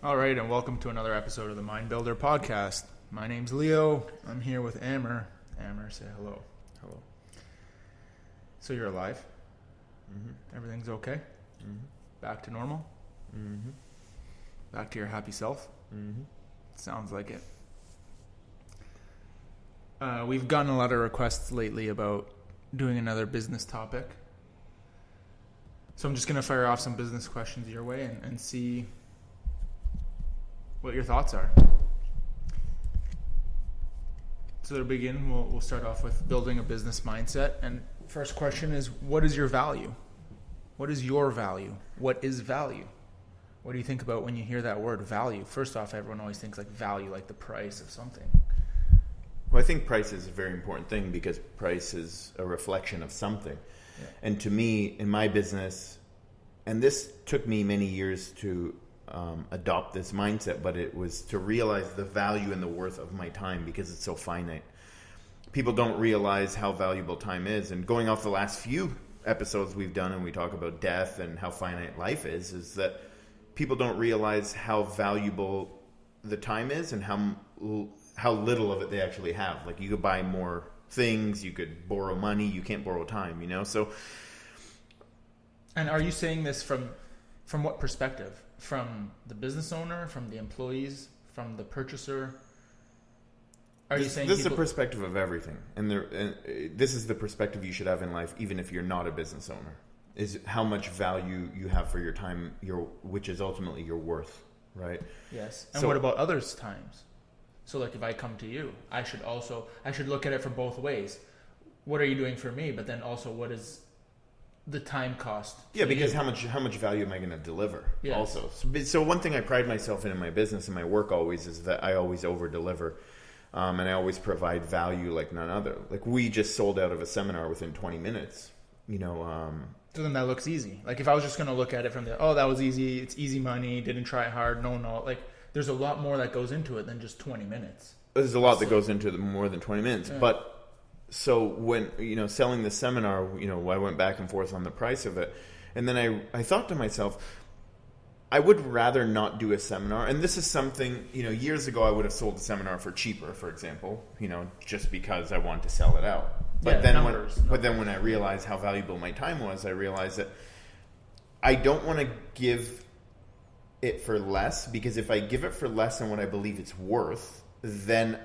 All right, and welcome to another episode of the Mind Builder podcast. My name's Leo. I'm here with Amer. Amer, say hello. Hello. So you're alive? Mm-hmm. Everything's okay? Mm-hmm. Back to normal? Mm-hmm. Back to your happy self? Mm-hmm. Sounds like it. We've gotten a lot of requests lately about doing another business topic. So I'm just going to fire off some business questions your way and see what your thoughts are. So to begin, we'll start off with building a business mindset. And first question is, what is your value? What is your value? What is value? What do you think about when you hear that word value? First off, everyone always thinks like value, like the price of something. Well, I think price is a very important thing because price is a reflection of something. Yeah. And to me, in my business, and this took me many years to adopt this mindset, but it was to realize the value and the worth of my time because it's so finite. People don't realize how valuable time is. And going off the last few episodes we've done, and we talk about death and how finite life is that people don't realize how valuable the time is and how little of it they actually have. Like, you could buy more things, you could borrow money, you can't borrow time, So, and are you saying this from what perspective? From the business owner, from the employees, from the purchaser? You saying this is the perspective of everything, and this is the perspective you should have in life, even if you're not a business owner, is how much value you have for your time, which is ultimately your worth, right? Yes. And what about others' times? So like if I come to you, I should look at it from both ways. What are you doing for me? But then also, what is the time cost? Yeah, because how much value am I going to deliver? Yes. Also, so one thing I pride myself in my business and my work always is that I always over deliver, and I always provide value like none other. Like, we just sold out of a seminar within 20 minutes. So then that looks easy. Like if I was just going to look at it from that was easy. It's easy money. Didn't try hard. No. Like, there's a lot more that goes into it than just 20 minutes. There's a lot that goes into more than 20 minutes. Yeah. But so when, selling the seminar, I went back and forth on the price of it. And then I thought to myself, I would rather not do a seminar. And this is something, years ago I would have sold the seminar for cheaper, for example, just because I wanted to sell it out. But then when I realized how valuable my time was, I realized that I don't want to give it for less, because if I give it for less than what I believe it's worth, then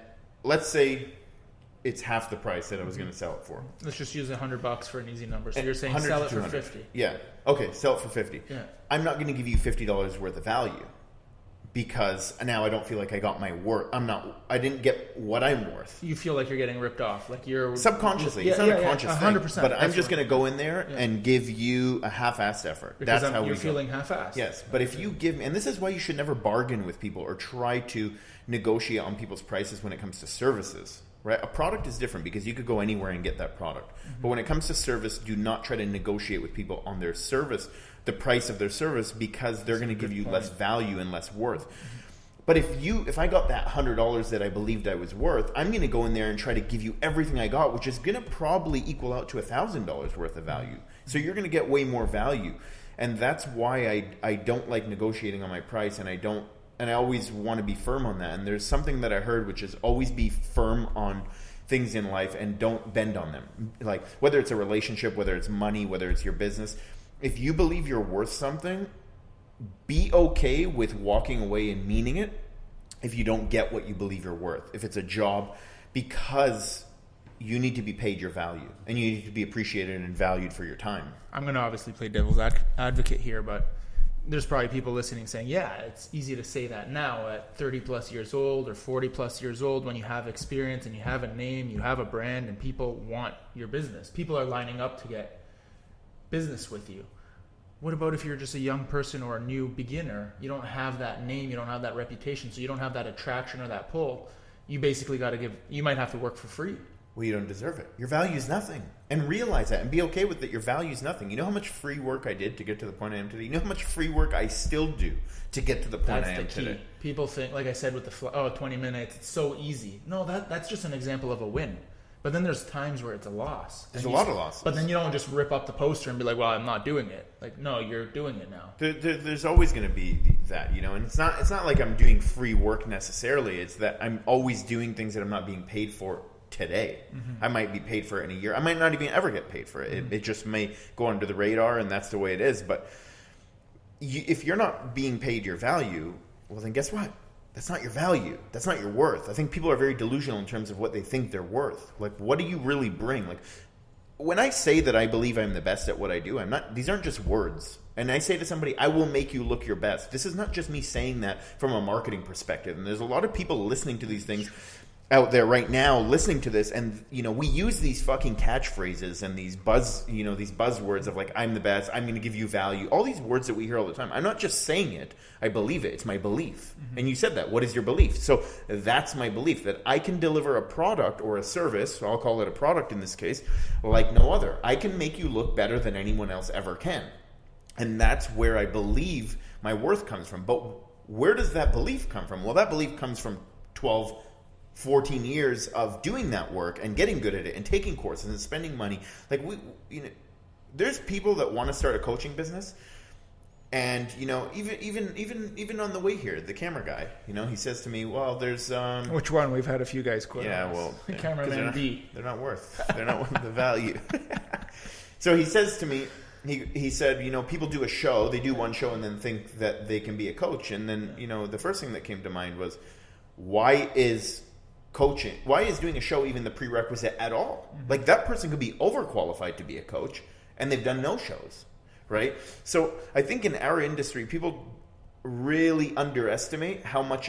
let's say it's half the price that I was going to sell it for. Let's just use $100 for an easy number. So you're saying sell it for $50. Yeah. Okay, sell it for $50. Yeah. I'm not going to give you $50 worth of value because now I don't feel like I got my worth. I didn't get what I'm worth. You feel like you're getting ripped off. Like you're subconsciously. It's not a conscious 100%, thing. But I'm just going to go in there and give you a half-assed effort. Because that's how you're feeling half-assed. Yes, but if you give me, and this is why you should never bargain with people or try to negotiate on people's prices when it comes to services. Right? A product is different because you could go anywhere and get that product. Mm-hmm. But when it comes to service, do not try to negotiate with people on their service, the price of their service, because they're going to give you less value and less worth. Mm-hmm. But if I got that $100 that I believed I was worth, I'm going to go in there and try to give you everything I got, which is going to probably equal out to $1,000 worth of value. So you're going to get way more value. And that's why I don't like negotiating on my price, and I always want to be firm on that. And there's something that I heard, which is always be firm on things in life and don't bend on them. Like, whether it's a relationship, whether it's money, whether it's your business, if you believe you're worth something, be okay with walking away and meaning it if you don't get what you believe you're worth. If it's a job, because you need to be paid your value and you need to be appreciated and valued for your time. I'm going to obviously play devil's advocate here, but there's probably people listening saying, yeah, it's easy to say that now at 30 plus years old or 40 plus years old, when you have experience and you have a name, you have a brand, and people want your business. People are lining up to get business with you. What about if you're just a young person or a new beginner? You don't have that name, you don't have that reputation, so you don't have that attraction or that pull. You basically you might have to work for free. Well, you don't deserve it. Your value is nothing. And realize that and be okay with it. Your value is nothing. You know how much free work I did to get to the point I am today? You know how much free work I still do to get to the point I am today? People think, like I said with 20 minutes, it's so easy. No, that's just an example of a win. But then there's times where it's a loss. There's a lot of losses. But then you don't just rip up the poster and be like, well, I'm not doing it. Like, no, you're doing it now. There's always going to be that, you know, and it's not like I'm doing free work necessarily. It's that I'm always doing things that I'm not being paid for today. I might be paid for it in a year. I might not even ever get paid for it. It just may go under the radar, and that's the way it is. But if you're not being paid your value, well, then guess what? That's not your value. That's not your worth. I think people are very delusional in terms of what they think they're worth. Like, what do you really bring? Like, when I say that I believe I'm the best at what I do, these aren't just words. And I say to somebody, I will make you look your best. This is not just me saying that from a marketing perspective. And there's a lot of people listening to these things out there right now listening to this, and you know, we use these fucking catchphrases and these buzzwords of like, I'm the best, I'm going to give you value, all these words that we hear all the time. I'm not just saying it, I believe it. It's my belief. And you said that. What is your belief? So that's my belief, that I can deliver a product or a service, so I'll call it a product in this case, like no other. I can make you look better than anyone else ever can. And that's where I believe my worth comes from. But where does that belief come from? Well, that belief comes from 14 years of doing that work and getting good at it and taking courses and spending money. Like, there's people that want to start a coaching business, and you know, even on the way here, the camera guy, you know, he says to me, well, there's which one? We've had a few guys quit. Yeah, well, cameraman D. They're not worth the value. So he says to me, he said, you know, people do a show, they do one show and then think that they can be a coach, and then, you know, the first thing that came to mind was, why is doing a show even the prerequisite at all? Like, that person could be overqualified to be a coach, and they've done no shows, right? So I think in our industry, people really underestimate how much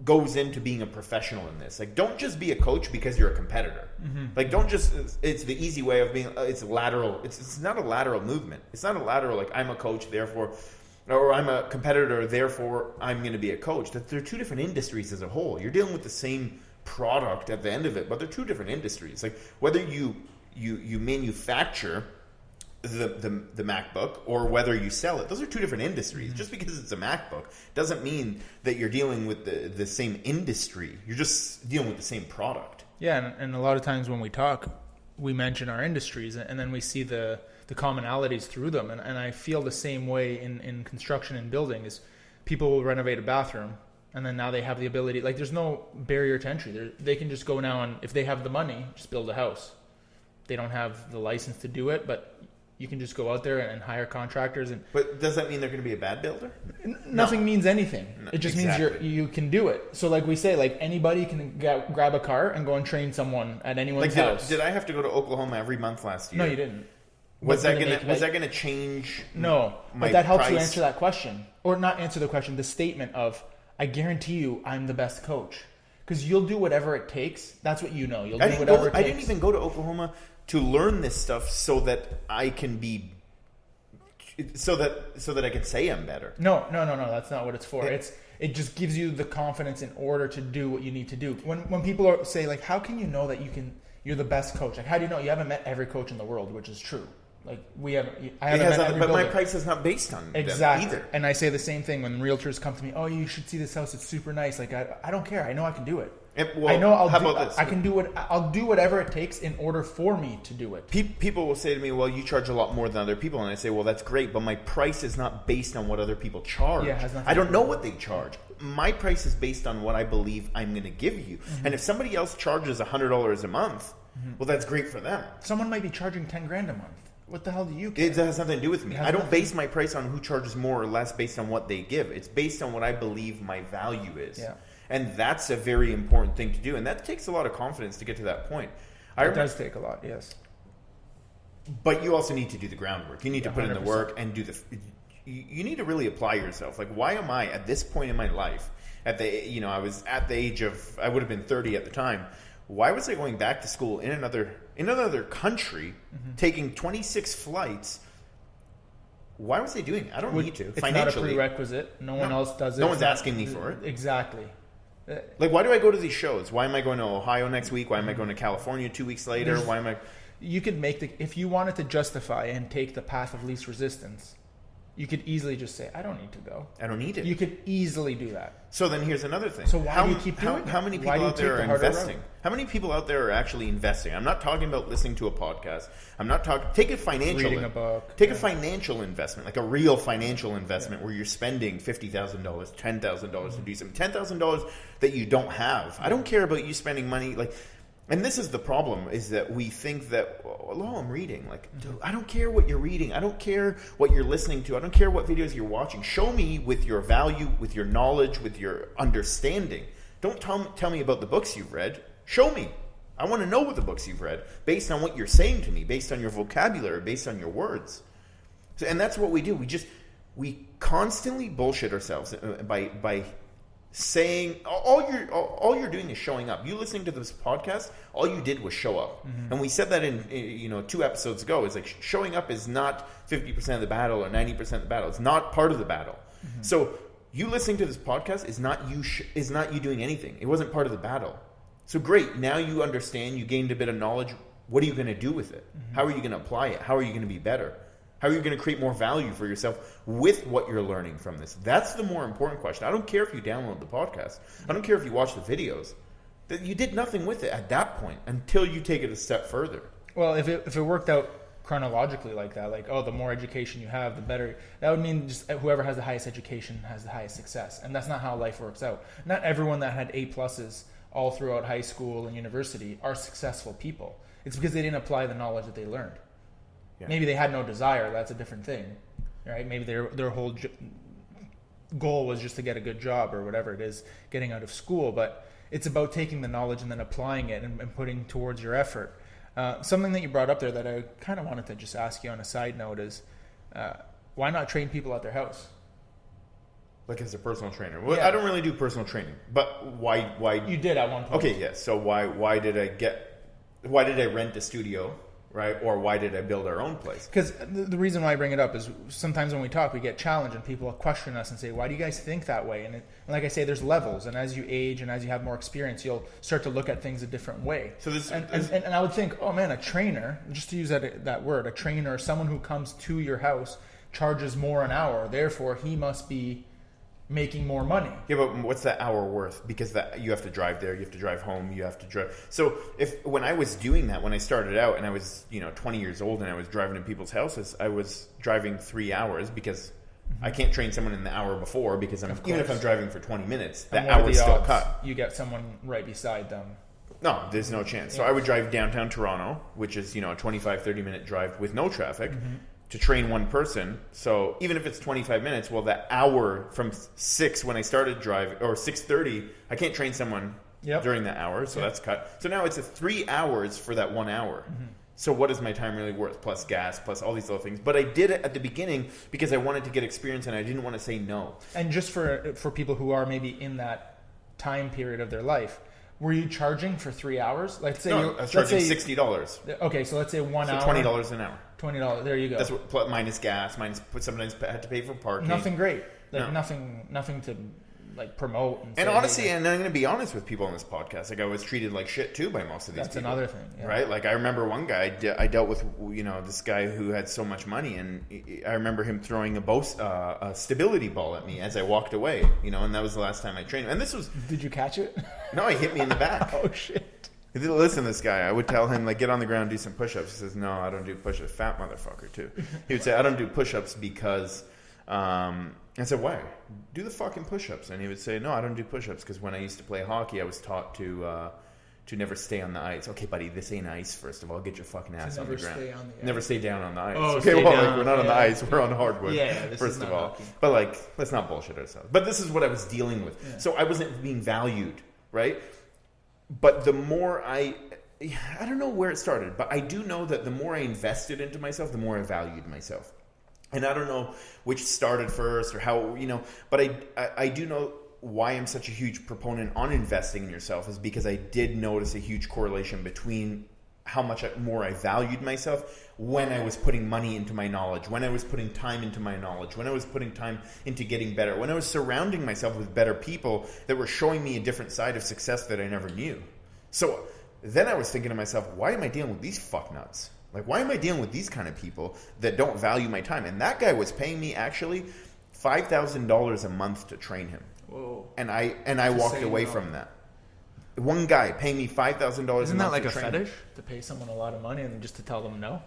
goes into being a professional in this. Like, don't just be a coach because you're a competitor. Like, don't just, it's the easy way of being, it's lateral. It's not a lateral movement. It's not a lateral, like, I'm a coach, therefore, or I'm a competitor, therefore I'm going to be a coach. They're two different industries as a whole. You're dealing with the same product at the end of it, but they're two different industries. Like, whether you manufacture the MacBook or whether you sell it, those are two different industries. Just because it's a MacBook doesn't mean that you're dealing with the same industry. You're just dealing with the same product. Yeah, and a lot of times when we talk, we mention our industries, and then we see the commonalities through them. And I feel the same way in construction and building. Is people will renovate a bathroom, and then now they have the ability, like, there's no barrier to entry. They can just go now, and if they have the money, just build a house. They don't have the license to do it, but you can just go out there and hire contractors. But does that mean they're going to be a bad builder? Nothing means anything. No, it just means you can do it. So like we say, like, anybody can grab a car and go and train someone at anyone's house. Did I have to go to Oklahoma every month last year? No, you didn't. Was that going to change? No, but that helps you answer that question, or not answer the question. The statement of, I guarantee you, I'm the best coach, because you'll do whatever it takes. That's what you know. You'll do whatever it takes. I didn't even go to Oklahoma to learn this stuff so that I can be, so that I can say I'm better. No. That's not what it's for. It just gives you the confidence in order to do what you need to do. When people say, like, how can you know that you're the best coach? Like, how do you know? You haven't met every coach in the world, which is true. Like, I haven't met every but builder. My price is not based on exactly them either. And I say the same thing when realtors come to me. Oh, you should see this house. It's super nice. Like, I don't care. I know I can do it. I know I can do it. I'll do whatever it takes in order for me to do it. People will say to me, well, you charge a lot more than other people. And I say, well, that's great, but my price is not based on what other people charge. Yeah, it has nothing I don't know what they charge. My price is based on what I believe I'm going to give you. And if somebody else charges $100 a month, well, that's great for them. Someone might be charging $10,000 a month. What the hell do you care? It has nothing to do with me. I don't base my price on who charges more or less based on what they give. It's based on what I believe my value is. Yeah. And that's a very important thing to do. And that takes a lot of confidence to get to that point. It does take a lot, yes. But you also need to do the groundwork. You need to put 100%. In the work and you need to really apply yourself. Like, why am I at this point in my life, I was at the age of, I would have been 30 at the time. Why was I going back to school in another country, taking 26 flights? Why was I doing it? I don't need to. It's not a prerequisite. No one else does it. No one's asking me for it. Exactly. Like, why do I go to these shows? Why am I going to Ohio next week? Why am I going to California 2 weeks later? You could make if you wanted to justify and take the path of least resistance, You could easily just say, I don't need to go. I don't need it. You could easily do that. So then here's another thing. So why do you keep doing how it? many Why people do you out there take are the harder investing? route? How many people out there are actually investing? I'm not talking about listening to a podcast. I'm not talking. Take a financial. Reading a book. Take a financial investment, like a real financial investment, where you're spending $50,000, $10,000 to do something, $10,000 that you don't have. I don't care about you spending money like. And this is the problem, is that we think that, oh, I'm reading. Like, dude, I don't care what you're reading. I don't care what you're listening to. I don't care what videos you're watching. Show me with your value, with your knowledge, with your understanding. Don't tell me about the books you've read. Show me. I want to know what the books you've read, based on what you're saying to me, based on your vocabulary, based on your words. So, and that's what we do. We constantly bullshit ourselves by saying all you're doing is showing up. You listening to this podcast, all you did was show up. And we said that in 2 episodes ago. It's like showing up is not 50% of the battle or 90% of the battle. It's not part of the battle. So you listening to this podcast is not you doing anything. It wasn't part of the battle. So great, now you understand, you gained a bit of knowledge. What are you going to do with it? How are you going to apply it? How are you going to be better? How are you going to create more value for yourself with what you're learning from this? That's the more important question. I don't care if you download the podcast. I don't care if you watch the videos. That you did nothing with it at that point until you take it a step further. Well, if it worked out chronologically like that, like, the more education you have, the better. That would mean just whoever has the highest education has the highest success. And that's not how life works out. Not everyone that had A+ all throughout high school and university are successful people. It's because they didn't apply the knowledge that they learned. Yeah. Maybe they had no desire. That's a different thing, right? Maybe their whole goal was just to get a good job or whatever it is, getting out of school. But it's about taking the knowledge and then applying it and putting towards your effort. Something that you brought up there that I kind of wanted to just ask you on a side note is, why not train people at their house? Like as a personal trainer. Well, Yeah. I don't really do personal training, but why? You did at one point. Okay, yes. So why did I rent a studio? Right? Or why did I build our own place? Because the reason why I bring it up is sometimes when we talk, we get challenged and people question us and say, why do you guys think that way? And like I say, there's levels. And as you age and as you have more experience, you'll start to look at things a different way. So and I would think, oh man, a trainer, just to use that word, a trainer, someone who comes to your house charges more an hour. Therefore, he must be making more money. Yeah, but what's that hour worth? Because that you have to drive there, you have to drive home, you have to drive. So when I was doing that, when I started out and I was 20 years old and I was driving to people's houses, I was driving 3 hours because I can't train someone in the hour before because even if I'm driving for 20 minutes, that hour's still cut. You get someone right beside them. No, there's no chance. So I would drive downtown Toronto, which is a 25-30 minute drive with no traffic. To train one person. So even if it's 25 minutes, well, that hour from 6 when I started driving, or 6:30, I can't train someone during that hour, so that's cut. So now it's 3 hours for that 1 hour. So what is my time really worth? Plus gas, plus all these little things. But I did it at the beginning because I wanted to get experience and I didn't want to say no. And just for people who are maybe in that time period of their life, were you charging for 3 hours? Like, say I was charging $60. Okay, so let's say 1 hour. So $20 an hour. $20. There you go. That's what, minus gas, sometimes I had to pay for parking. Nothing great. Like nothing to like promote. And honestly, and I'm going to be honest with people on this podcast. Like I was treated like shit too by most of these people. That's another thing, right? Like I remember one guy I dealt with, this guy who had so much money, and I remember him throwing a stability ball at me as I walked away. And that was the last time I trained. And this was. Did you catch it? No, he hit me in the back. Oh shit. Listen to this guy. I would tell him, like, get on the ground, do some push-ups. He says, no, I don't do push-ups. Fat motherfucker, too. He would say, I don't do push-ups because... I said, why? Do the fucking push-ups. And he would say, no, I don't do push-ups because when I used to play hockey, I was taught to never stay on the ice. Okay, buddy, this ain't ice, first of all. Get your fucking ass on the ground. Never stay down on the ice. Oh, okay, well, we're not on the ice. We're on hardwood, this first is of not all. hockey. But, like, let's not bullshit ourselves. But this is what I was dealing with. Yeah. So I wasn't being valued, right? But the more I don't know where it started, but I do know that the more I invested into myself, the more I valued myself. And I don't know which started first or how, but I do know why I'm such a huge proponent on investing in yourself is because I did notice a huge correlation between how much more I valued myself when I was putting money into my knowledge, when I was putting time into my knowledge, when I was putting time into getting better, when I was surrounding myself with better people that were showing me a different side of success that I never knew. So then I was thinking to myself, why am I dealing with these fucknuts? Like, why am I dealing with these kind of people that don't value my time? And that guy was paying me actually $5,000 a month to train him. Whoa. And I walked away from that. One guy paying me $5,000 a month. Isn't that like a train fetish to pay someone a lot of money and then just to tell them no?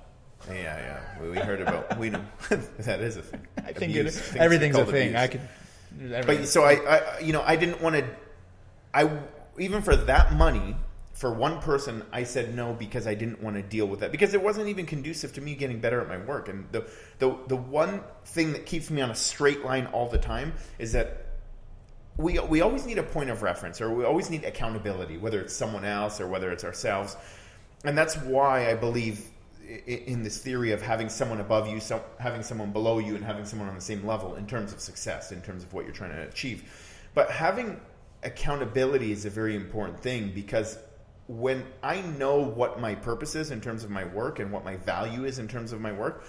Yeah. We heard about we know that is a thing. I think Abuse. it is. Everything's a thing. Abuse. But so I didn't want to. Even for that money, for one person, I said no because I didn't want to deal with that, because it wasn't even conducive to me getting better at my work. And the one thing that keeps me on a straight line all the time is that we always need a point of reference, or we always need accountability, whether it's someone else or whether it's ourselves. And that's why I believe in this theory of having someone above you, having someone below you, and having someone on the same level in terms of success, in terms of what you're trying to achieve. But having accountability is a very important thing, because when I know what my purpose is in terms of my work and what my value is in terms of my work,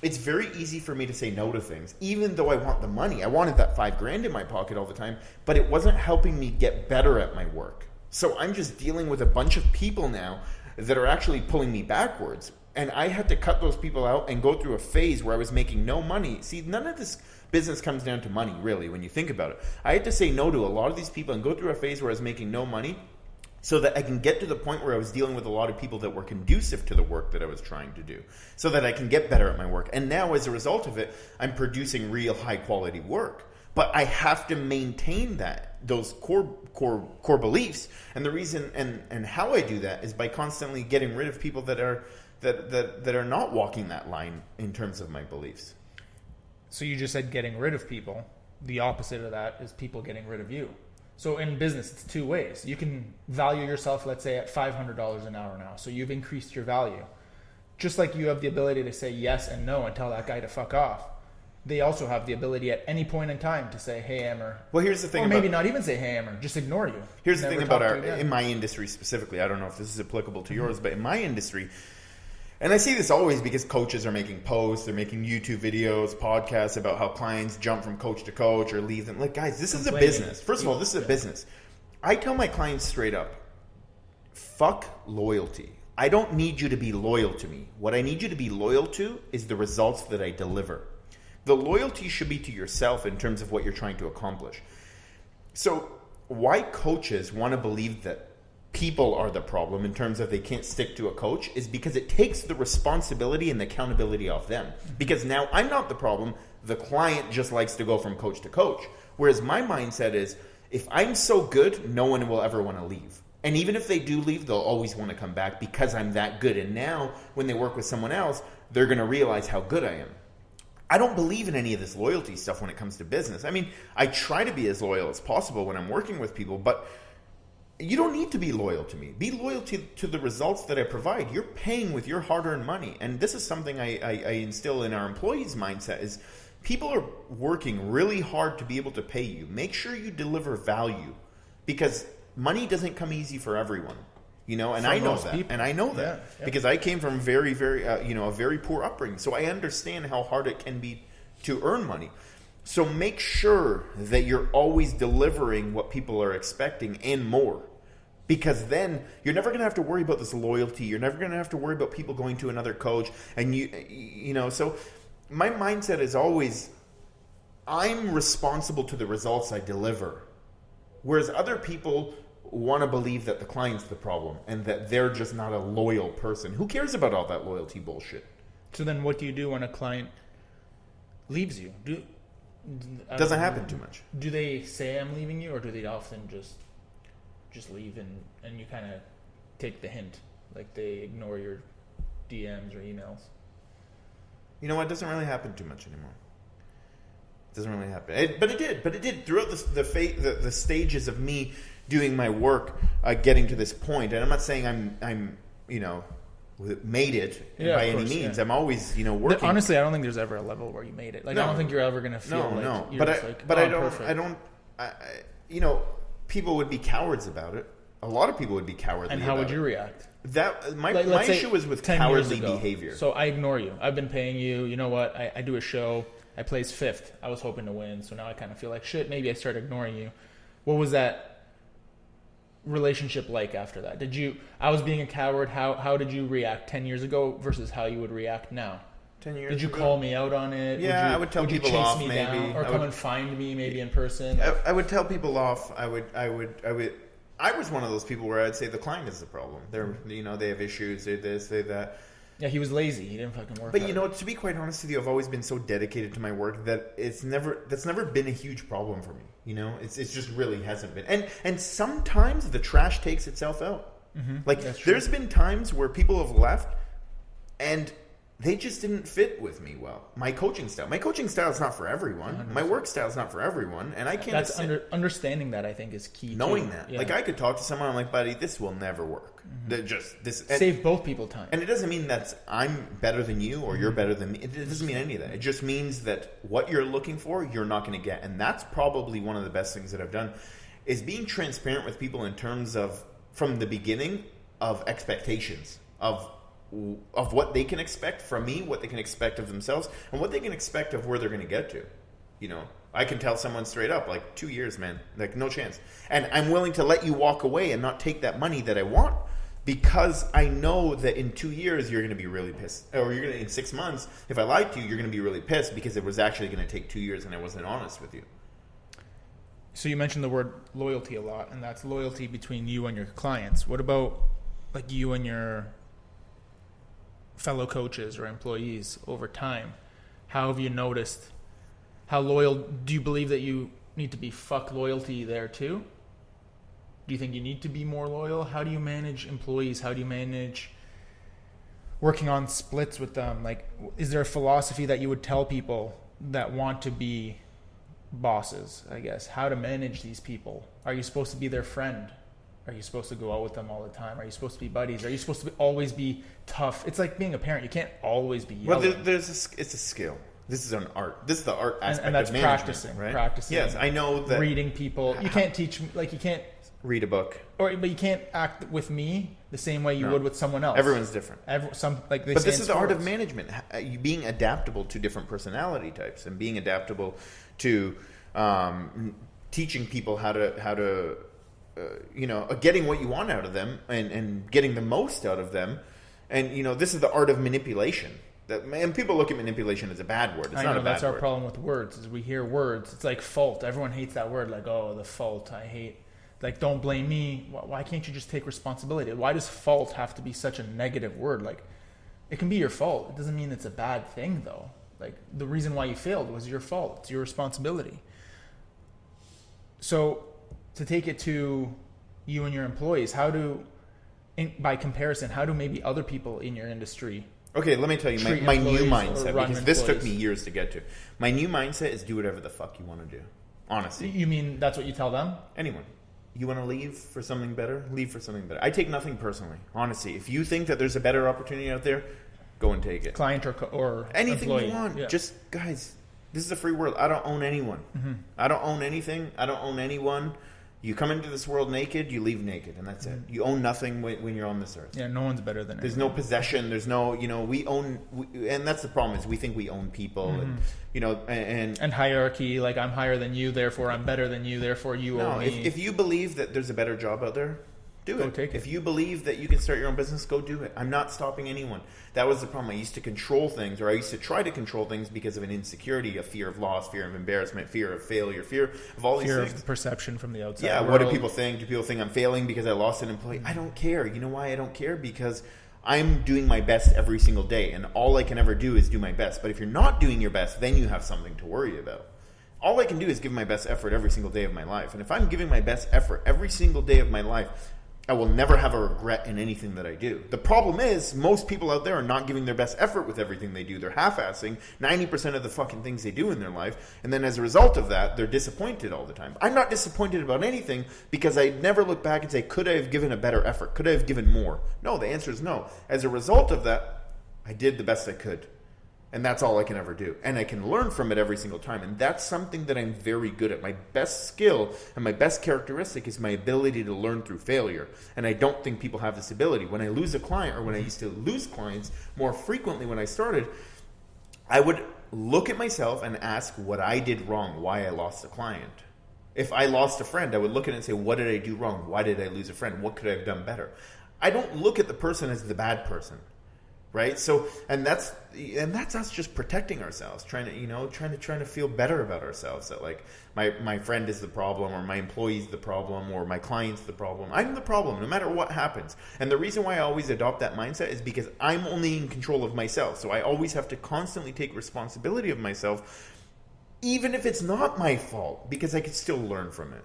it's very easy for me to say no to things, even though I want the money. I wanted that $5,000 in my pocket all the time, but it wasn't helping me get better at my work. So I'm just dealing with a bunch of people now that are actually pulling me backwards. And I had to cut those people out and go through a phase where I was making no money. See, none of this business comes down to money, really, when you think about it. I had to say no to a lot of these people and go through a phase where I was making no money, so that I can get to the point where I was dealing with a lot of people that were conducive to the work that I was trying to do, so that I can get better at my work. And now, as a result of it, I'm producing real high quality work. But I have to maintain those core beliefs. And the reason and how I do that is by constantly getting rid of people that are not walking that line in terms of my beliefs. So you just said getting rid of people. The opposite of that is people getting rid of you. So in business, it's two ways. You can value yourself, let's say, at $500 an hour now. So you've increased your value. Just like you have the ability to say yes and no and tell that guy to fuck off, they also have the ability at any point in time to say, hey, Amber. Well, here's the thing. Or maybe not even say, hey, Amber, just ignore you. Here's the thing about in my industry specifically. I don't know if this is applicable to yours, but in my industry, and I see this always because coaches are making posts, they're making YouTube videos, podcasts about how clients jump from coach to coach or leave them. Like, guys, this is a business. First of all, this is a business. I tell my clients straight up, fuck loyalty. I don't need you to be loyal to me. What I need you to be loyal to is the results that I deliver. The loyalty should be to yourself in terms of what you're trying to accomplish. So why coaches want to believe that people are the problem in terms of they can't stick to a coach is because it takes the responsibility and the accountability off them. Because now I'm not the problem. The client just likes to go from coach to coach. Whereas my mindset is, if I'm so good, no one will ever want to leave. And even if they do leave, they'll always want to come back because I'm that good. And now when they work with someone else, they're going to realize how good I am. I don't believe in any of this loyalty stuff when it comes to business. I mean, I try to be as loyal as possible when I'm working with people, but you don't need to be loyal to me. Be loyal to the results that I provide. You're paying with your hard-earned money. And this is something I instill in our employees' mindset is people are working really hard to be able to pay you. Make sure you deliver value, because money doesn't come easy for everyone. You know, and I know that. People. And I know that because I came from very, very, a very poor upbringing. So I understand how hard it can be to earn money. So make sure that you're always delivering what people are expecting and more, because then you're never going to have to worry about this loyalty. You're never going to have to worry about people going to another coach. And so my mindset is always, I'm responsible to the results I deliver. Whereas other people want to believe that the client's the problem and that they're just not a loyal person. Who cares about all that loyalty bullshit? So then what do you do when a client leaves you? Doesn't happen too much. Do they say I'm leaving you, or do they often just leave and you kind of take the hint, like they ignore your DMs or emails? You know what? It doesn't really happen too much anymore. It doesn't really happen. But it did throughout the stages of me doing my work, getting to this point. And I'm not saying I'm made it by any means. I'm always working. Honestly, I don't think there's ever a level where you made it. Like, no, I don't think you're ever gonna feel people would be cowards about it. A lot of people would be cowardly. And how would you react? That my issue was with cowardly behavior. So I ignore you. I've been paying you. You know what? I do a show. I placed 5th. I was hoping to win. So now I kind of feel like shit. Maybe I start ignoring you. What was that? relationship like after that? I was being a coward. How did you react 10 years ago versus how you would react now? 10 years Did you ago? call me out on it? Yeah, I would tell people chase off me maybe. down, or I come would- and find me maybe in person? I would tell people off. I was one of those people where I'd say the client is the problem. They're, they have issues. They this, they that. Yeah, he was lazy. He didn't fucking work. But hard. to be quite honest with you, I've always been so dedicated to my work that that's never been a huge problem for me. It's just really hasn't been. And sometimes the trash takes itself out. Like That's true. there's been times where people have left and they just didn't fit with me well. My coaching style is not for everyone. 100%. My work style is not for everyone, and I can't. That's understanding that, I think, is key. knowing too. that. Yeah. Like I could talk to someone, I'm like, buddy, this will never work. Save both people time. And it doesn't mean that I'm better than you or you're better than me. It doesn't mean any of that. It just means that what you're looking for, you're not going to get. And that's probably one of the best things that I've done, is being transparent with people in terms of, from the beginning, of expectations, of what they can expect from me, what they can expect of themselves, and what they can expect of where they're going to get to. I can tell someone straight up, like, 2 years, man, like, no chance. And I'm willing to let you walk away and not take that money that I want, because I know that in 2 years you're going to be really pissed, or in 6 months, if I lied to you, you're going to be really pissed because it was actually going to take 2 years and I wasn't honest with you. So you mentioned the word loyalty a lot, and that's loyalty between you and your clients. What about like you and your fellow coaches or employees over time? How have you noticed? How loyal do you believe that you need to be? Fuck loyalty there too? Do you think you need to be more loyal? How do you manage employees? How do you manage working on splits with them? Like, is there a philosophy that you would tell people that want to be bosses, I guess? How to manage these people? Are you supposed to be their friend? Are you supposed to go out with them all the time? Are you supposed to be buddies? Are you supposed to always be tough? It's like being a parent. You can't always be yelling. Well, it's a skill. This is an art. This is the art aspect and that's of management, practicing, right? practicing. Yes, I know that. Reading people. You can't teach, like, you can't, Read a book. but you can't act with me the same way you would with someone else. Everyone's different. But But this is the art of management. You being adaptable to different personality types and being adaptable to teaching people how to getting what you want out of them and getting the most out of them. And, this is the art of manipulation. And people look at manipulation as a bad word. It's not a bad that's our word. problem with words, is we hear words. It's like fault. Everyone hates that word. Like, oh, the fault. I hate. Like, don't blame me. Why can't you just take responsibility? Why does fault have to be such a negative word? Like, it can be your fault. It doesn't mean it's a bad thing, though. Like, the reason why you failed was your fault. It's your responsibility. So, to take it to you and your employees, by comparison, how do maybe other people in your industry Okay, let me tell you treat my new employees or mindset, run because this took employees? me years to get to. My new mindset is do whatever the fuck you want to do. Honestly. You mean that's what you tell them? Anyone. You want to leave for something better? Leave for something better. I take nothing personally. Honestly, if you think that there's a better opportunity out there, go and take it. Client or Anything employee. you want. Yeah. Just, guys, this is a free world. I don't own anyone. I don't own anything. I don't own anyone. You come into this world naked, you leave naked, and that's it. You own nothing when you're on this earth. Yeah, no one's better than There's anyone. no possession. There's no, we own, and that's the problem, is we think we own people, and And hierarchy, like, I'm higher than you, therefore I'm better than you, therefore you no. owe me. If you believe that there's a better job out there, do Go it. take it. If you believe that you can start your own business, go do it. I'm not stopping anyone. That was the problem. I used to control things, or I used to try to control things because of an insecurity, a fear of loss, fear of embarrassment, fear of failure, fear of all these Fear things. of perception from the outside Yeah, world. what do people think? Do people think I'm failing because I lost an employee? I don't care. You know why I don't care? Because I'm doing my best every single day, and all I can ever do is do my best. But if you're not doing your best, then you have something to worry about. All I can do is give my best effort every single day of my life. And if I'm giving my best effort every single day of my life, I will never have a regret in anything that I do. The problem is, most people out there are not giving their best effort with everything they do. They're half-assing 90% of the fucking things they do in their life. And then as a result of that, they're disappointed all the time. I'm not disappointed about anything because I never look back and say, could I have given a better effort? Could I have given more? No, the answer is no. As a result of that, I did the best I could. And that's all I can ever do. And I can learn from it every single time. And that's something that I'm very good at. My best skill and my best characteristic is my ability to learn through failure. And I don't think people have this ability. When I lose a client, or when I used to lose clients more frequently when I started, I would look at myself and ask what I did wrong, why I lost a client. If I lost a friend, I would look at it and say, what did I do wrong? Why did I lose a friend? What could I have done better? I don't look at the person as the bad person, right? So, and that's us just protecting ourselves, trying to feel better about ourselves. That like my friend is the problem, or my employee's the problem, or my client's the problem. I'm the problem, no matter what happens. And the reason why I always adopt that mindset is because I'm only in control of myself. So I always have to constantly take responsibility of myself, even if it's not my fault, because I can still learn from it.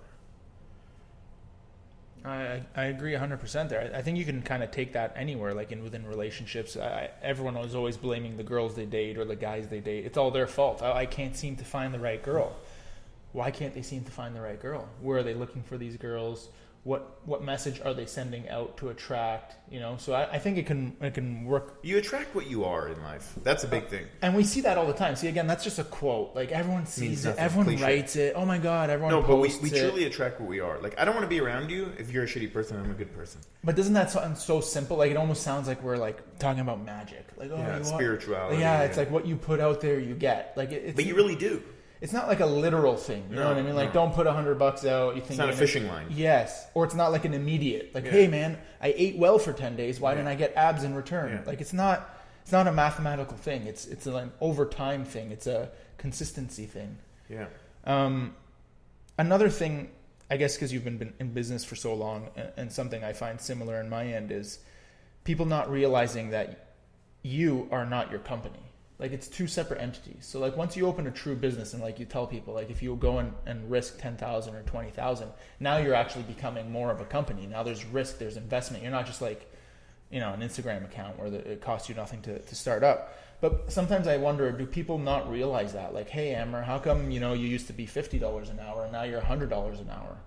I agree 100% there. I think you can kind of take that anywhere, like within relationships. Everyone is always blaming the girls they date or the guys they date. It's all their fault. I can't seem to find the right girl. Why can't they seem to find the right girl? Where are they looking for these girls? What message are they sending out to attract? So I think it can work. You attract what you are in life. That's a big thing. And we see that all the time. See, again, that's just a quote. Like everyone sees it, everyone cliche. writes it. Oh my God, everyone. No, posts but we truly attract what we are. Like I don't want to be around you if you're a shitty person. I'm a good person. But doesn't that sound so simple? Like it almost sounds like we're like talking about magic. Like spirituality. Yeah, it's like what you put out there, you get. Like it's. But you really do. It's not like a literal thing, you know what I mean? Like, don't put $100 out. You think it's not a fishing line. Yes, or it's not like an immediate. Like, hey man, I ate well for 10 days. Why didn't I get abs in return? Yeah. Like, it's not a mathematical thing. It's an over time thing. It's a consistency thing. Yeah. Another thing, I guess, because you've been in business for so long, and something I find similar in my end is people not realizing that you are not your company. Like it's two separate entities. So like once you open a true business and like you tell people, like if you go and risk 10,000 or 20,000, now you're actually becoming more of a company. Now there's risk, there's investment. You're not just like, an Instagram account where it costs you nothing to start up. But sometimes I wonder, do people not realize that? Like, hey, Amber, how come, you used to be $50 an hour and now you're $100 an hour?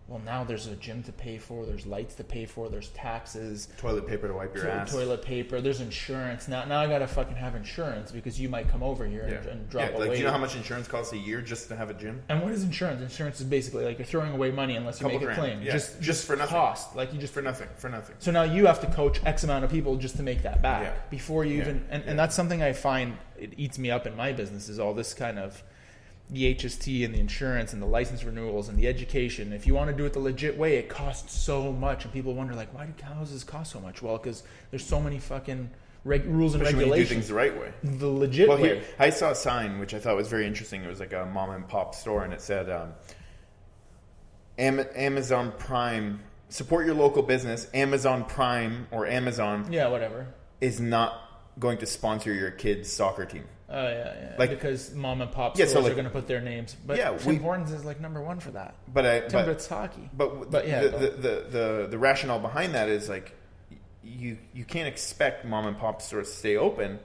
Well, now there's a gym to pay for, there's lights to pay for, there's taxes. Toilet paper to wipe your ass. Toilet paper, there's insurance. Now I got to fucking have insurance because you might come over here and drop away. Like, do you know how much insurance costs a year just to have a gym? And what is insurance? Insurance is basically like you're throwing away money unless you make a claim. Yeah. Just for nothing. Cost. Like you just for nothing. So now you have to coach X amount of people just to make that back before you even. And that's something I find it eats me up in my business is all this kind of the HST and the insurance and the license renewals and the education. If you want to do it the legit way, it costs so much. And people wonder, like, why do houses cost so much? Well, because there's so many fucking rules and regulations. When you do things the right way. The legit way. Here, I saw a sign, which I thought was very interesting. It was like a mom and pop store, and it said, Amazon Prime, support your local business. Amazon Prime or Amazon is not going to sponsor your kid's soccer team. Oh, yeah. Like, because mom and pop stores are going to put their names. But Tim Hortons is like number one for that. Timbits hockey. But the rationale behind that is like you can't expect mom and pop stores to stay open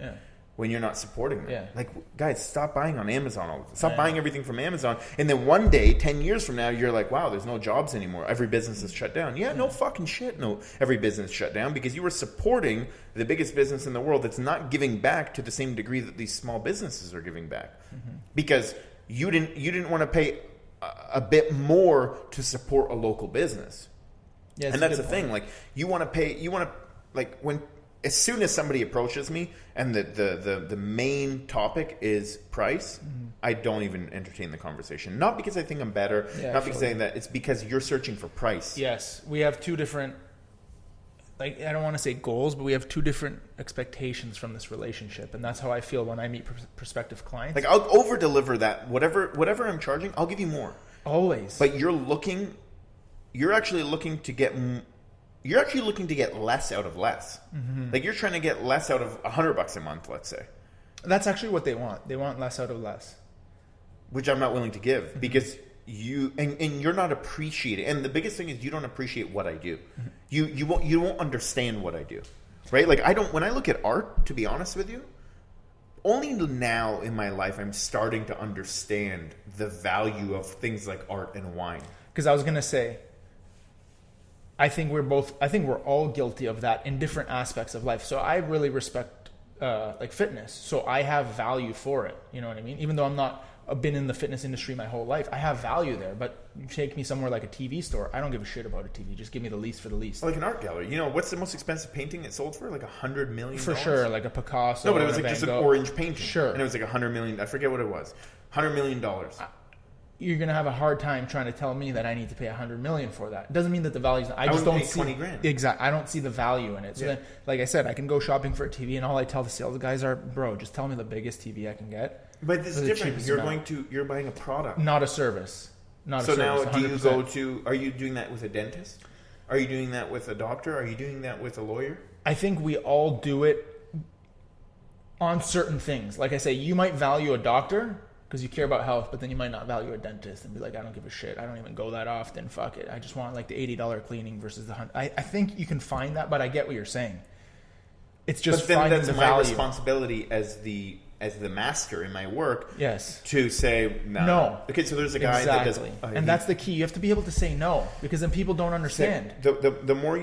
when you're not supporting them. Yeah. Like, guys, stop buying on Amazon all the time. Stop buying everything from Amazon. And then one day, 10 years from now, you're like, wow, there's no jobs anymore. Every business is shut down. Yeah, no fucking shit. No, every business shut down because you were supporting the biggest business in the world that's not giving back to the same degree that these small businesses are giving back. Mm-hmm. Because you didn't want to pay a bit more to support a local business. Yeah, and that's the thing. Like, as soon as somebody approaches me and the main topic is price, I don't even entertain the conversation. Not because I think I'm better, not because I think that, it's because you're searching for price. Yes, we have two different, like, I don't want to say goals, but we have two different expectations from this relationship, and that's how I feel when I meet prospective clients. Like, I'll over-deliver that. Whatever I'm charging, I'll give you more. Always. But you're actually looking to get less out of less. Mm-hmm. Like, you're trying to get less out of $100 a month, let's say. That's actually what they want. They want less out of less. Which I'm not willing to give because you're not appreciating. And the biggest thing is you don't appreciate what I do. Mm-hmm. You won't understand what I do. Right? Like, when I look at art, to be honest with you, only now in my life I'm starting to understand the value of things like art and wine. Because I was going to say, I think we're all guilty of that in different aspects of life. So I really respect like fitness. So I have value for it. You know what I mean? Even though I've been in the fitness industry my whole life, I have value there. But you take me somewhere like a TV store, I don't give a shit about a TV. Just give me the least for the least. Like an art gallery. You know, what's the most expensive painting it sold for? Like $100 million? For sure, like a Picasso. No, but it was like just an orange painting. Sure. And it was like $100 million. I forget what it was. $100 million. you're going to have a hard time trying to tell me that I need to pay $100 million for that. It doesn't mean that the value's not, I just don't see 20 grand. Exactly. I don't see the value in it. So then, like I said, I can go shopping for a TV and all I tell the sales guys are, bro, just tell me the biggest TV I can get. But this is the different. cheapest You're amount. you're buying a product. Not a service. Not So a service. now, do you 100%. go to? Are you doing that with a dentist? Are you doing that with a doctor? Are you doing that with a lawyer? I think we all do it on certain things. Like I say, you might value a doctor because you care about health, but then you might not value a dentist and be like, I don't give a shit. I don't even go that often. Fuck it. I just want like the $80 cleaning versus the $100. I think you can find that, but I get what you're saying. It's just But then finding that's the my value. responsibility as the master in my work. Yes. To say no. No. Okay, so there's a guy Exactly. that does, and that's the key. You have to be able to say no because then people don't understand. The more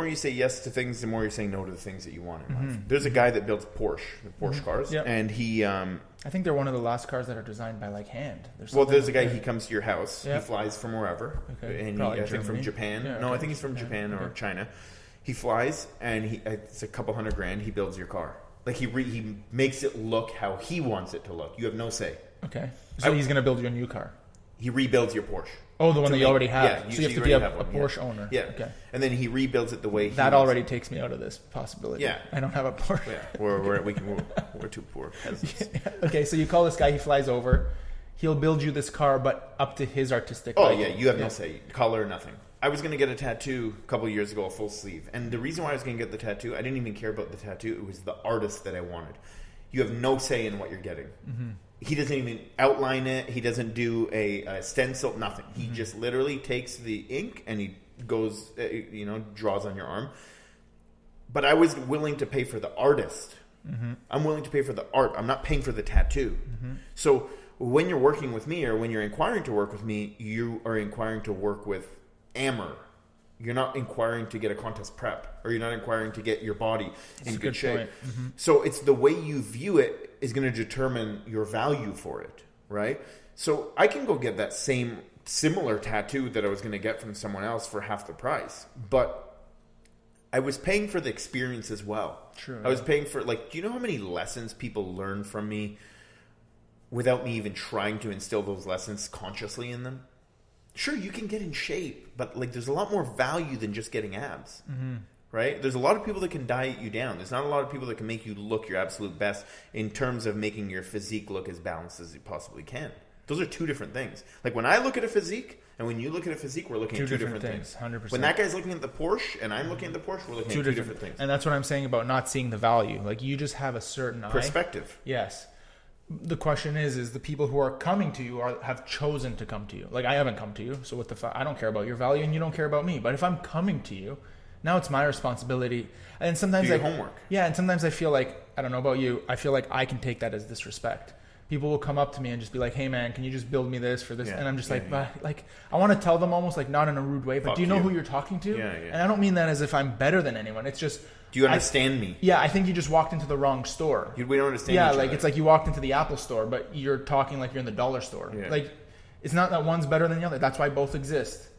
you say yes to things, the more you're saying no to the things that you want in life. There's a guy that builds Porsche cars, Yep. and he. I think they're one of the last cars that are designed by like hand. There's a guy. He comes to your house. Yep. He flies from wherever, Okay. and Probably I think from Germany. Japan. Yeah, No, okay. I think he's from Japan or Okay. China. He flies, and it's a couple $100,000. He builds your car. Like he makes it look how he wants it to look. You have no say. Okay. So he's going to build you a new car. He rebuilds your Porsche. Oh, the one To that you make- already have. yeah, so you have to already be a have one, Porsche owner. Yeah. Okay. And then he rebuilds it the way he That wants already it. takes me out of this possibility. Yeah. I don't have a Porsche. Yeah, we're too poor peasants. Okay, so you call this guy, he flies over. He'll build you this car, but up to his artistic Oh liking. yeah, you have no say. Color, nothing. I was going to get a tattoo a couple of years ago, a full sleeve. And the reason why I was going to get the tattoo, I didn't even care about the tattoo. It was the artist that I wanted. You have no say in what you're getting. Mm-hmm. He doesn't even outline it. He doesn't do a stencil, nothing. He just literally takes the ink and he goes, draws on your arm. But I was willing to pay for the artist. Mm-hmm. I'm willing to pay for the art. I'm not paying for the tattoo. Mm-hmm. So when you're working with me or when you're inquiring to work with me, you are inquiring to work with Amber. You're not inquiring to get a contest prep, or you're not inquiring to get your body in good shape. Mm-hmm. So it's the way you view it is going to determine your value for it, right? So I can go get that similar tattoo that I was going to get from someone else for half the price, but I was paying for the experience as well. True. I was paying for, do you know how many lessons people learn from me without me even trying to instill those lessons consciously in them? Sure, you can get in shape, but there's a lot more value than just getting abs, right? There's a lot of people that can diet you down. There's not a lot of people that can make you look your absolute best in terms of making your physique look as balanced as you possibly can. Those are two different things. Like when I look at a physique and when you look at a physique, we're looking at two different things. 100%. When that guy's looking at the Porsche and I'm looking at the Porsche, we're looking at two different things. And that's what I'm saying about not seeing the value. Like you just have a certain Perspective. Yes. The question is the people who are coming to you have chosen to come to you. Like I haven't come to you, so what the fuck? I don't care about your value, and you don't care about me. But if I'm coming to you, now it's my responsibility. And sometimes do your homework. Yeah, and sometimes I feel like, I don't know about you, I feel like I can take that as disrespect. People will come up to me and just be like, "Hey man, can you just build me this for this?" Yeah, and I'm just yeah, like I want to tell them almost like not in a rude way, but Fuck do you know you. who you're talking to? Yeah. And I don't mean that as if I'm better than anyone. It's just, Do you understand me? yeah, I think you just walked into the wrong store. We don't understand Yeah, each like other. it's like you walked into the Apple store, but you're talking like you're in the dollar store. Yeah. Like it's not that one's better than the other. That's why both exist.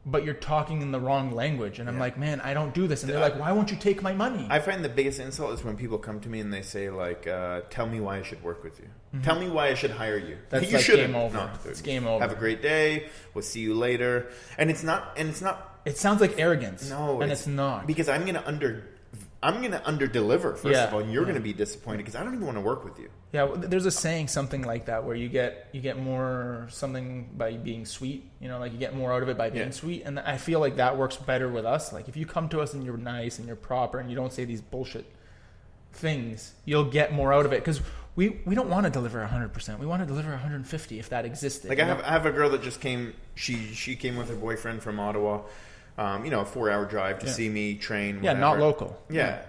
But you're talking in the wrong language, and I'm like, man, I don't do this. And they're like, why won't you take my money? I find the biggest insult is when people come to me and they say tell me why I should work with you. Tell me why I should hire you. That's you like shouldn't. game over. No, It's game over. Have a great day. We'll see you later. And it's not. It sounds like arrogance. No, and it's not. because I'm gonna under deliver first Yeah, of all, and you're gonna be disappointed because I don't even want to work with you. Yeah, well, there's a saying something like that where you get more something by being sweet. You know, like you get more out of it by being sweet, and I feel like that works better with us. Like if you come to us and you're nice and you're proper and you don't say these bullshit things, you'll get more out of it because we don't want to deliver 100%. We want to deliver 150 if that existed. Like I have a girl that just came. She came with her boyfriend from Ottawa. A 4-hour drive to see me train. Yeah, not whatever. local. Yeah.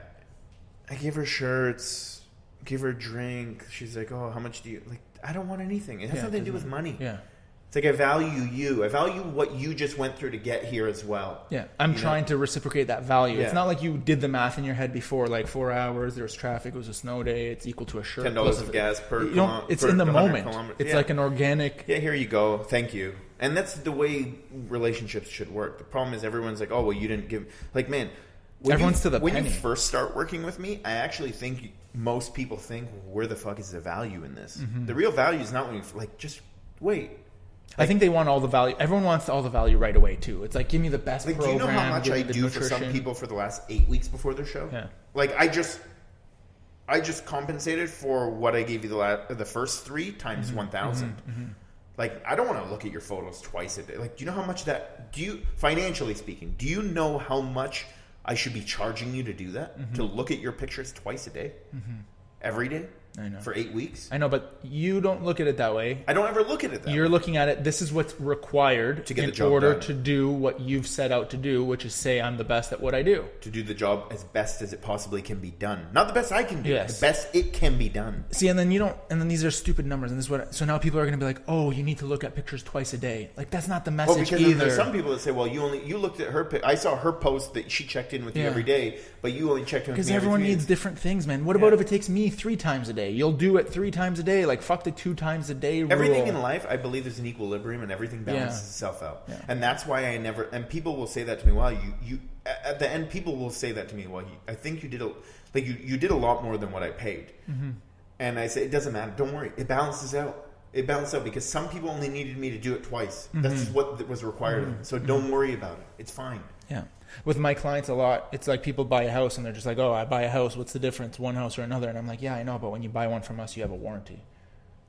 I gave her shirts, gave her a drink. She's like, "Oh, how much do you like?" I don't want anything. It has nothing to do with money. Yeah. It's like I value you. I value what you just went through to get here as well. Yeah, I'm trying to reciprocate that value. Yeah. It's not like you did the math in your head before, like 4 hours, there was traffic, it was a snow day, it's equal to a shirt. $10 of gas per You know, it's per in the 100 moment. kilometers. It's Yeah. like an organic. Yeah, here you go. Thank you. And that's the way relationships should work. The problem is everyone's like, "Oh, well, you didn't give." Like, man, Everyone's to the when penny. you first start working with me, I actually think most people think, "Where the fuck is the value in this?" Mm-hmm. The real value is not when you just wait. I think they want all the value. Everyone wants all the value right away too. It's like, give me the best Like, program. do you know how much give me I the do for some nutrition. people for the last 8 weeks before their show? Yeah. Like, I just compensated for what I gave you the first 3 times 1,000. Like, I don't want to look at your photos twice a day. Like, do you know how much financially speaking, do you know how much I should be charging you to do that? To look at your pictures twice a day? Every day? I know. For 8 weeks? I know, but you don't look at it that way. I don't ever look at it that way. You're looking at it, this is what's required To get the in job order done. to do what you've set out to do, which is say I'm the best at what I do. To do the job as best as it possibly can be done. Not the best I can do. Yes. The best it can be done. See, and then these are stupid numbers, and this is what. So now people are going to be like, "Oh, you need to look at pictures twice a day." Like, that's not the Well, message because either. there's some people that say, "Well, you looked at her. I saw her post that she checked in with you Yeah. every day, but you only checked in with Because me every everyone 3 needs days." different things, man. What about if it takes me 3 times a day? You'll do it 3 times a day. Like, fuck the 2 times a day rule. Everything in life, I believe, there's an equilibrium, and everything balances Yeah. itself out. Yeah. And that's why I never. And people will say that to me. Well, you at the end, people will say that to me. Well, I think you did you did a lot more than what I paid. And I say it doesn't matter. Don't worry. It balances out. It balances out because some people only needed me to do it twice. That's just what was required of them. So don't worry about it. It's fine. Yeah. With my clients a lot, it's like people buy a house and they're just like, "Oh, I buy a house. What's the difference, one house or another?" And I'm like, "Yeah, I know, but when you buy one from us, you have a warranty.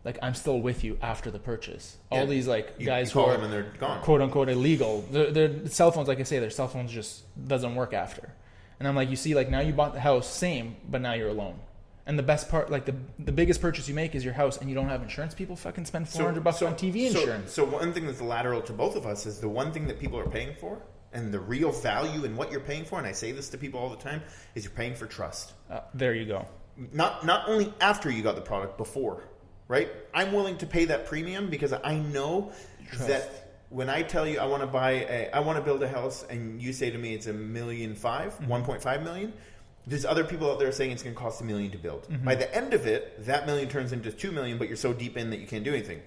Like, I'm still with you after the purchase." Yeah. All these like You guys call who are them and they're gone. quote unquote illegal, their cell phones, like I say, their cell phones just doesn't work after. And I'm like, you see, like, now you bought the house, same, but now you're alone. And the best part, like the biggest purchase you make is your house, and you don't have insurance. People fucking spend $400 on TV insurance. So one thing that's lateral to both of us is the one thing that people are paying for, and the real value in what you're paying for, and I say this to people all the time, is you're paying for trust. There you go. Not only after you got the product, before, right? I'm willing to pay that premium because I know that when I tell you I want to build a house, and you say to me it's $1.5 million, 1.5 million. There's other people out there saying it's going to cost $1 million to build. By the end of it, that $1 million turns into $2 million, but you're so deep in that you can't do anything.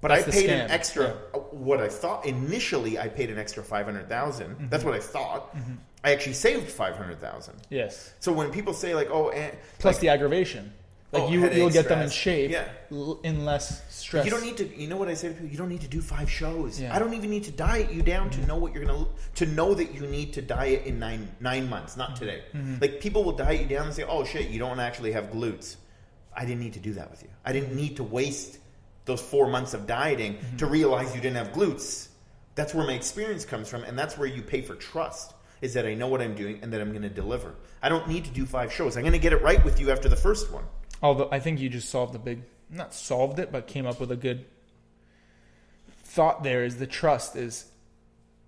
But That's I the paid scam. an extra. What I thought initially, I paid an extra $500,000. That's what I thought. I actually saved $500,000. Yes. So when people say like, "Oh," Plus the aggravation. Like, you'll headaches, get them in stress. shape Yeah. in less stress. You don't need to. You know what I say to people? You don't need to do 5 shows. Yeah. I don't even need to diet you down to know what you're gonna. To know that you need to diet in nine months, not today. Like, people will diet you down and say, "Oh shit, you don't actually have glutes." I didn't need to do that with you. I didn't need to waste those 4 months of dieting to realize you didn't have glutes. That's where my experience comes from, and that's where you pay for trust. Is that I know what I'm doing and that I'm going to deliver. I don't need to do 5 shows. I'm going to get it right with you after the first one. Although I think you just solved not solved it, but came up with a good thought there, is the trust is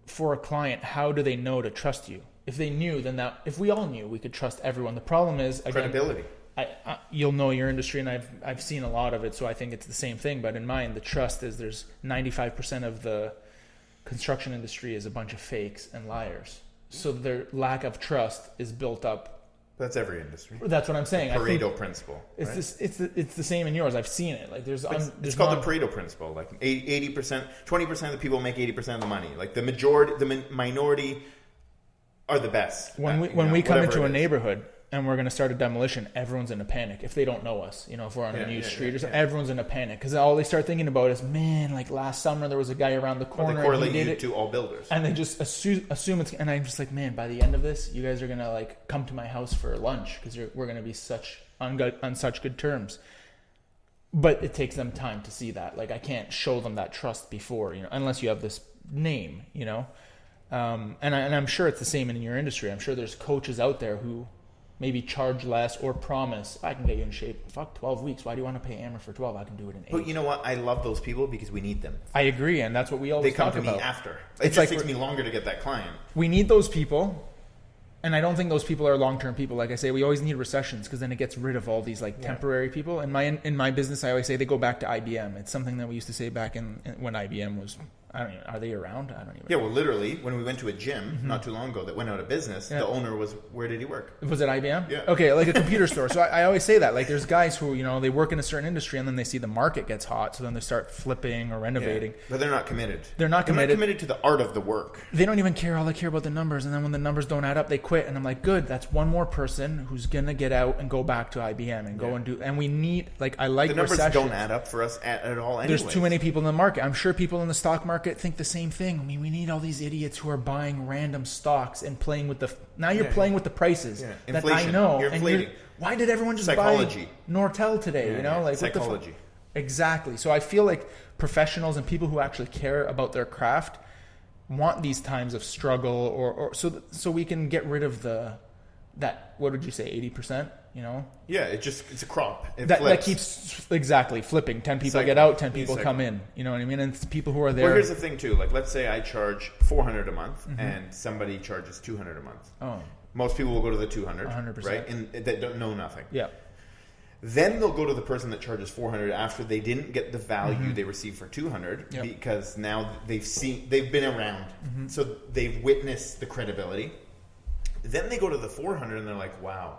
for a client. How do they know to trust you? If they knew, then if we all knew, we could trust everyone. The problem is, again, Credibility. You'll know your industry, and I've seen a lot of it, so I think it's the same thing. But in mine, the trust is there's 95% of the construction industry is a bunch of fakes and liars. So their lack of trust is built up. That's every industry. That's what I'm saying. I think Pareto principle. it's Right? it's the same in yours. I've seen it. Like It's there's called not- the Pareto principle. Like 80%, 20% of the people make 80% of the money. Like the minority are the best. when we come into a neighborhood and we're going to start a demolition, everyone's in a panic if they don't know us. You know, if we're on a new street or something, everyone's in a panic because all they start thinking about is, man, like last summer there was a guy around the But corner they and correlate he did you it. to all builders. And they just assume it's, and I'm just like, man, by the end of this, you guys are gonna like come to my house for lunch because we're gonna be on such good terms. But it takes them time to see that. Like, I can't show them that trust before, unless you have this name, And I'm sure it's the same in your industry. I'm sure there's coaches out there who maybe charge less or promise, I can get you in shape. Fuck, 12 weeks. Why do you want to pay Amber for 12? I can do it in 8. But you know what? I love those people because we need them. I agree, and that's what we always They come talk to me about. after. It's It just like takes me longer to get that client. We need those people, and I don't think those people are long-term people. Like I say, we always need recessions because then it gets rid of all these temporary people. In my business, I always say they go back to IBM. It's something that we used to say back when IBM was I don't even, are they around? I don't even. Yeah, well, literally, when we went to a gym not too long ago that went out of business, the owner was, where did he work? Was it IBM? Yeah. Okay, like a computer store. So I always say that. Like, there's guys who, they work in a certain industry and then they see the market gets hot, so then they start flipping or renovating. Yeah. But they're not committed. They're not committed to the art of the work. They don't even care. All they care about the numbers. And then when the numbers don't add up, they quit. And I'm like, good. That's one more person who's going to get out and go back to IBM and go and do. And we need, like, I like the numbers recession. don't add up for us at all anyways. There's too many people in the market. I'm sure people in the stock market think the same thing. I mean, we need all these idiots who are buying random stocks and playing with the. Now you're playing with the prices that Inflation. I know. You're inflating. Why did everyone just Psychology. buy Nortel today? Like psychology. What the exactly. So I feel like professionals and people who actually care about their craft want these times of struggle, or so we can get rid of that. What would you say? 80%. Yeah, it's a crop. That keeps exactly flipping. 10 people get out, 10 people come in. You know what I mean? And it's people who are there. Well, here's the thing too. Like, let's say I charge $400 a month, and somebody charges $200 a month. Oh, most people will go to the 200, 100%. right? And that don't know nothing. yeah. Then they'll go to the person that charges $400 after they didn't get the value they received for $200 because now they've been around, so they've witnessed the credibility. Then they go to the $400 and they're like, wow.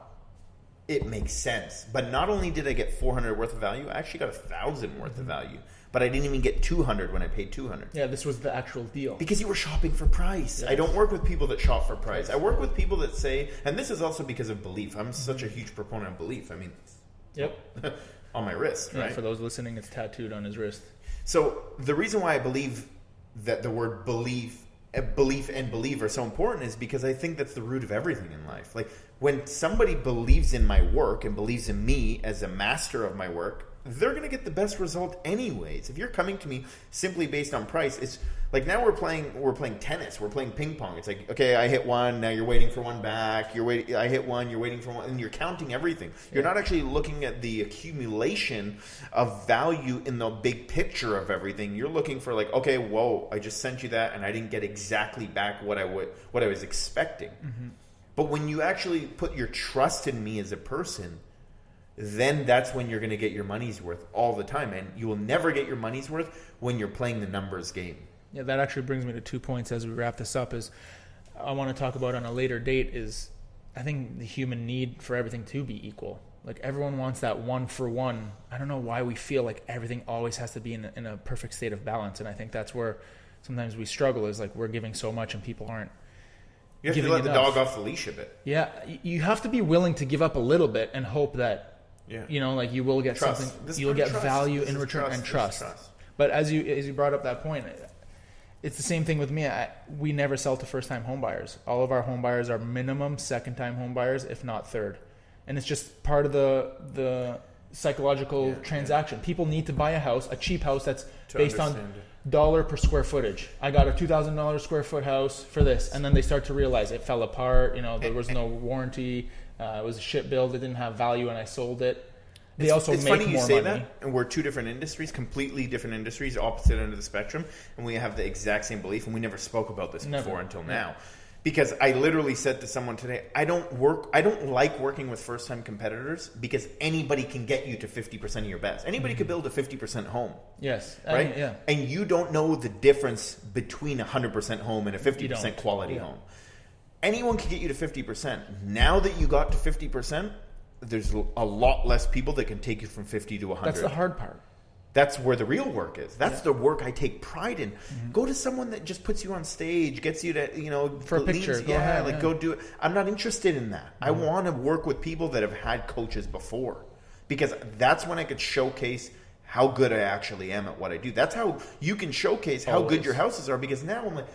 It makes sense. But not only did I get $400 worth of value, I actually got $1,000 worth of value. But I didn't even get $200 when I paid $200. Yeah, this was the actual deal. Because you were shopping for price. Yes. I don't work with people that shop for price. I work with people that say, and this is also because of belief. I'm such a huge proponent of belief. I mean, on my wrist, right? For those listening, it's tattooed on his wrist. So the reason why I believe that the word belief and believe are so important is because I think that's the root of everything in life. Like, when somebody believes in my work and believes in me as a master of my work, they're going to get the best result anyways. If you're coming to me simply based on price, it's like now we're playing tennis, we're playing ping pong. It's like, okay, I hit one, now you're waiting for one back. I hit one, you're waiting for one, and you're counting everything. You're not actually looking at the accumulation of value in the big picture of everything. You're looking for, like, okay, whoa, I just sent you that and I didn't get exactly back what I was expecting. But when you actually put your trust in me as a person, then that's when you're going to get your money's worth all the time. And you will never get your money's worth when you're playing the numbers game. Yeah, that actually brings me to 2 points as we wrap this up. Is I want to talk about on a later date is I think the human need for everything to be equal. Like, everyone wants that one for one. I don't know why we feel like everything always has to be in a perfect state of balance. And I think that's where sometimes we struggle, is like we're giving so much and people aren't. You have to let the dog off the leash a bit. Yeah, you have to be willing to give up a little bit and hope that, like you will get trust. something. You'll get value in return and trust. But as you brought up that point, it's the same thing with me. We never sell to first-time home buyers. All of our home buyers are minimum second-time home buyers, if not third. And it's just part of the psychological transaction. People need to buy a house, a cheap house that's based on dollar per square footage. I got a $2,000 square foot house for this, and then they start to realize it fell apart. There was no warranty. It was a shit build. It didn't have value, and I sold it. They also make more money. It's funny you say that, and we're two different industries, completely different industries, opposite end of the spectrum, and we have the exact same belief, and we never spoke about this before until now. Because I literally said to someone today, I don't like working with first-time competitors because anybody can get you to 50% of your best. Anybody could build a 50% home. Yes. Right? Yeah. And you don't know the difference between a 100% home and a 50% quality home. Anyone can get you to 50%. Now that you got to 50%, there's a lot less people that can take you from 50 to 100. That's the hard part. That's where the real work is. That's the work I take pride in. Go to someone that just puts you on stage, gets you to, for a picture. Go do it. I'm not interested in that. I want to work with people that have had coaches before, because that's when I could showcase how good I actually am at what I do. That's how you can showcase how good your houses are, because now I'm like,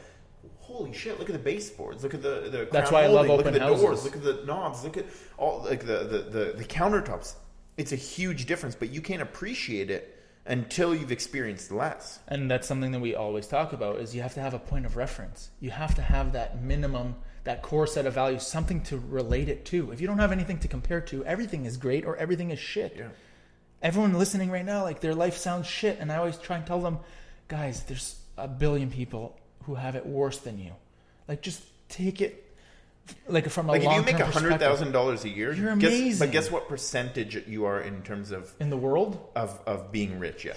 holy shit, look at the baseboards, look at the that's why molding, I love open look at the houses. Doors, look at the knobs, look at all like the countertops. It's a huge difference, but you can't appreciate it until you've experienced less. And that's something that we always talk about, is you have to have a point of reference. You have to have that minimum, that core set of values, something to relate it to. If you don't have anything to compare to, everything is great or everything is shit. Yeah. Everyone listening right now, like, their life sounds shit, and I always try and tell them, guys, there's a billion people who have it worse than you. Like, just take it like from a long-term perspective. If you make $100,000 a year, you're amazing. Guess what percentage you are in terms of in the world of being rich? Yeah,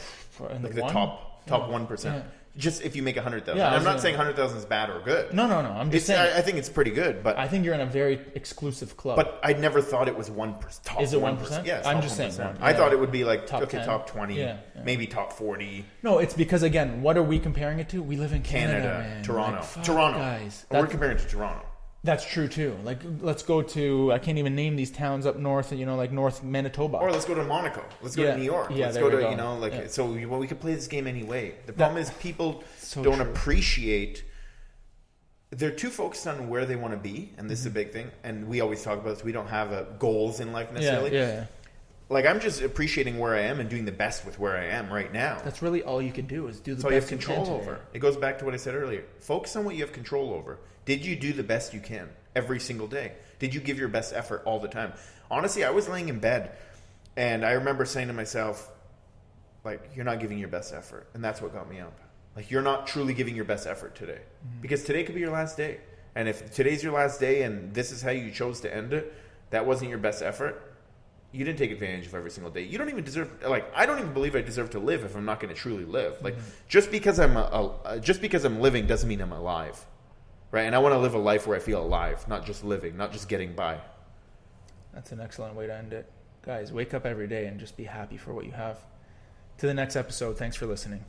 in like the top 1%. Just if you make 100,000. Yeah, I'm not saying 100,000 is bad or good. No. I'm just saying. I think it's pretty good, but I think you're in a very exclusive club. But I never thought it was 1%. Top Is it 1%? Yes, I'm top just 1%. saying. One. I thought it would be like top 10. top 20, Yeah. maybe top 40. No, it's because again, what are we comparing it to? We live in Canada, man. Toronto, Like, fuck, Toronto. guys. We're comparing it to Toronto. That's true too. Like, let's go to, I can't even name these towns up north, like North Manitoba. Or let's go to Monaco. Let's go to New York. Yeah, let's there go we to, go. so we could play this game anyway. The problem is people so don't true. appreciate, they're too focused on where they want to be, and this is a big thing, and we always talk about this, we don't have goals in life necessarily. Yeah. Like, I'm just appreciating where I am and doing the best with where I am right now. That's really all you can do is do the That's all you best have control can today. over. It goes back to what I said earlier. Focus on what you have control over. Did you do the best you can every single day? Did you give your best effort all the time? Honestly, I was laying in bed, and I remember saying to myself, like, you're not giving your best effort. And that's what got me up. Like, you're not truly giving your best effort today. Because today could be your last day. And if today's your last day and this is how you chose to end it, that wasn't your best effort, you didn't take advantage of every single day. You don't even deserve, like, I don't even believe I deserve to live if I'm not going to truly live. Like, just because I'm living doesn't mean I'm alive. Right? And I want to live a life where I feel alive, not just living, not just getting by. That's an excellent way to end it. Guys, wake up every day and just be happy for what you have. To the next episode, thanks for listening.